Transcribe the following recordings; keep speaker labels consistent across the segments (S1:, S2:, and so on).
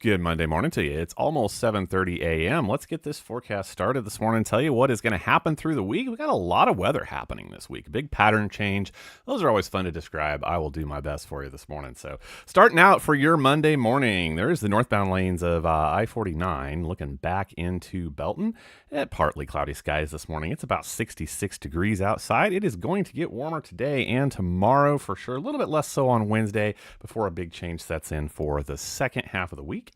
S1: Good Monday morning to you. It's almost 7:30 a.m. Let's get this forecast started this morning and tell you what is going to happen through the week. We got a lot of weather happening this week. Big pattern change. Those are always fun to describe. I will do my best for you this morning. So, starting out for your Monday morning, there's the northbound lanes of I-49 looking back into Belton. Partly cloudy skies this morning. It's about 66 degrees outside. It is going to get warmer today and tomorrow for sure. A little bit less so on Wednesday before a big change sets in for the second half of the week.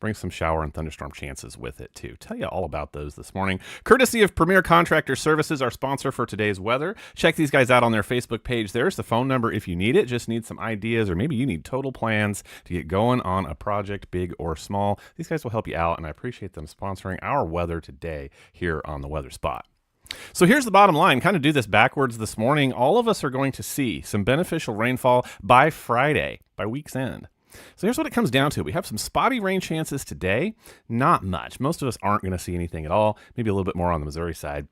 S1: Bring some shower and thunderstorm chances with it, too. Tell you all about those this morning. Courtesy of Premier Contractor Services, our sponsor for today's weather. Check these guys out on their Facebook page. There's the phone number if you need it. Just need some ideas, or maybe you need total plans to get going on a project, big or small. These guys will help you out, and I appreciate them sponsoring our weather today here on the Weather Spot. So here's the bottom line. Kind of do this backwards this morning. All of us are going to see some beneficial rainfall by Friday, by week's end. So here's what it comes down to. We have some spotty rain chances today. Not much. Most of us aren't going to see anything at all. Maybe a little bit more on the Missouri side.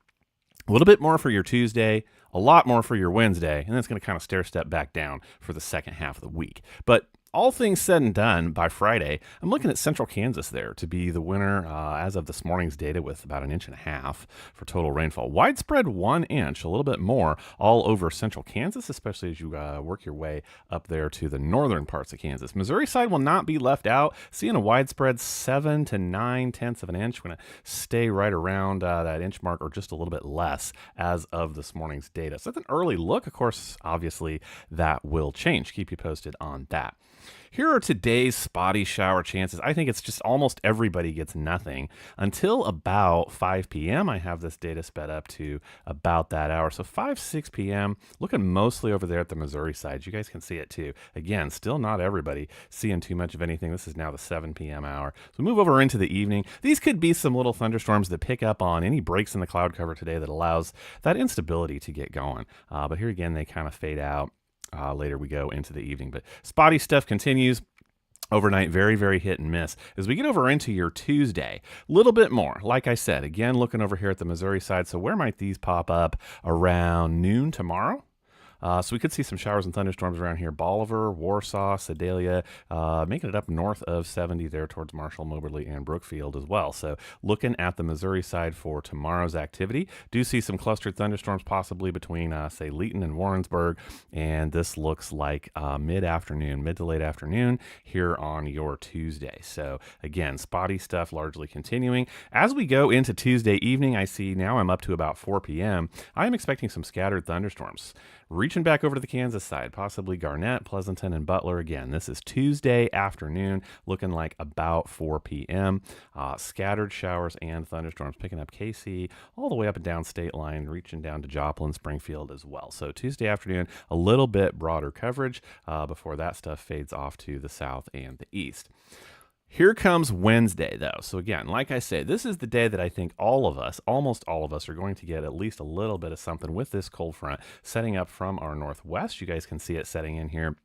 S1: A little bit more for your Tuesday, a lot more for your Wednesday, and then it's going to kind of stair step back down for the second half of the week. But all things said and done, by Friday, I'm looking at central Kansas there to be the winner as of this morning's data with about 1.5 inches for total rainfall. Widespread 1 inch, a little bit more all over central Kansas, especially as you work your way up there to the northern parts of Kansas. Missouri side will not be left out. Seeing a widespread 7 to 9 tenths of an inch. We're going to stay right around that inch mark or just a little bit less as of this morning's data. So that's an early look. Of course, obviously, that will change. Keep you posted on that. Here are today's spotty shower chances. I think it's just almost everybody gets nothing until about 5 p.m. I have this data sped up to about that hour. So 6 p.m., looking mostly over there at the Missouri side. You guys can see it too. Again, still not everybody seeing too much of anything. This is now the 7 p.m. hour. So move over into the evening. These could be some little thunderstorms that pick up on any breaks in the cloud cover today that allows that instability to get going. But here again, they kind of fade out. Later we go into the evening, but spotty stuff continues. Overnight, very, very hit and miss. As we get over into your Tuesday, a little bit more. Like I said, again, looking over here at the Missouri side. So where might these pop up? Around noon tomorrow? So we could see some showers and thunderstorms around here. Bolivar, Warsaw, Sedalia, making it up north of 70 there towards Marshall, Moberly, and Brookfield as well. So looking at the Missouri side for tomorrow's activity, do see some clustered thunderstorms possibly between, say, Leeton and Warrensburg. And this looks like mid-afternoon, mid to late afternoon here on your Tuesday. So again, spotty stuff largely continuing. As we go into Tuesday evening, I see now I'm up to about 4 p.m. I'm expecting some scattered thunderstorms. Reaching back over to the Kansas side, possibly Garnett, Pleasanton, and Butler again. This is Tuesday afternoon, looking like about 4 p.m. Scattered showers and thunderstorms picking up KC all the way up and down state line, reaching down to Joplin, Springfield as well. So Tuesday afternoon, a little bit broader coverage before that stuff fades off to the south and the east. Here comes Wednesday, though. So again, like I say, this is the day that I think all of us, almost all of us, are going to get at least a little bit of something with this cold front setting up from our northwest. You guys can see it setting in here.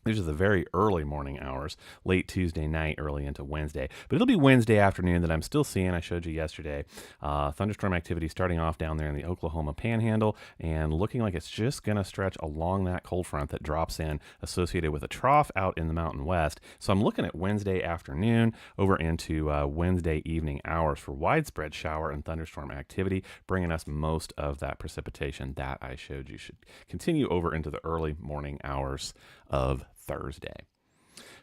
S1: These are the very early morning hours, late Tuesday night, early into Wednesday. But it'll be Wednesday afternoon that I'm still seeing. I showed you yesterday. Thunderstorm activity starting off down there in the Oklahoma Panhandle and looking like it's just going to stretch along that cold front that drops in associated with a trough out in the Mountain West. So I'm looking at Wednesday afternoon over into Wednesday evening hours for widespread shower and thunderstorm activity, bringing us most of that precipitation that I showed you should continue over into the early morning hours of Thursday.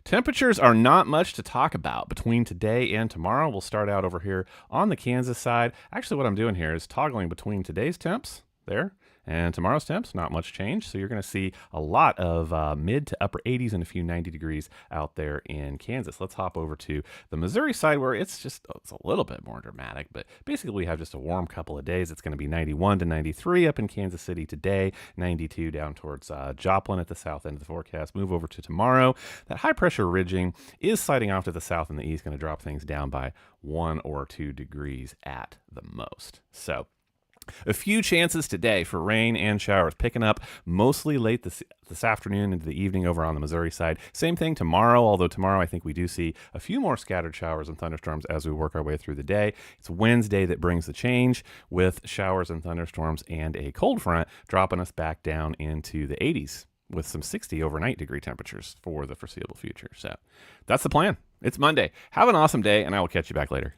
S1: Temperatures are not much to talk about between today and tomorrow. We'll start out over here on the Kansas side. Actually, what I'm doing here is toggling between today's temps there and tomorrow's temps. Not much change. So you're going to see a lot of mid to upper 80s and a few 90 degrees out there in Kansas. Let's hop over to the Missouri side where it's a little bit more dramatic, but basically we have just a warm couple of days. It's going to be 91 to 93 up in Kansas City today, 92 down towards Joplin at the south end of the forecast. Move over to tomorrow. That high pressure ridging is sliding off to the south and the east, going to drop things down by 1 or 2 degrees at the most. So a few chances today for rain and showers picking up mostly late this afternoon into the evening over on the Missouri side. Same thing tomorrow, although tomorrow I think we do see a few more scattered showers and thunderstorms as we work our way through the day. It's Wednesday that brings the change with showers and thunderstorms and a cold front dropping us back down into the 80s with some 60 overnight degree temperatures for the foreseeable future. So that's the plan. It's Monday. Have an awesome day, and I will catch you back later.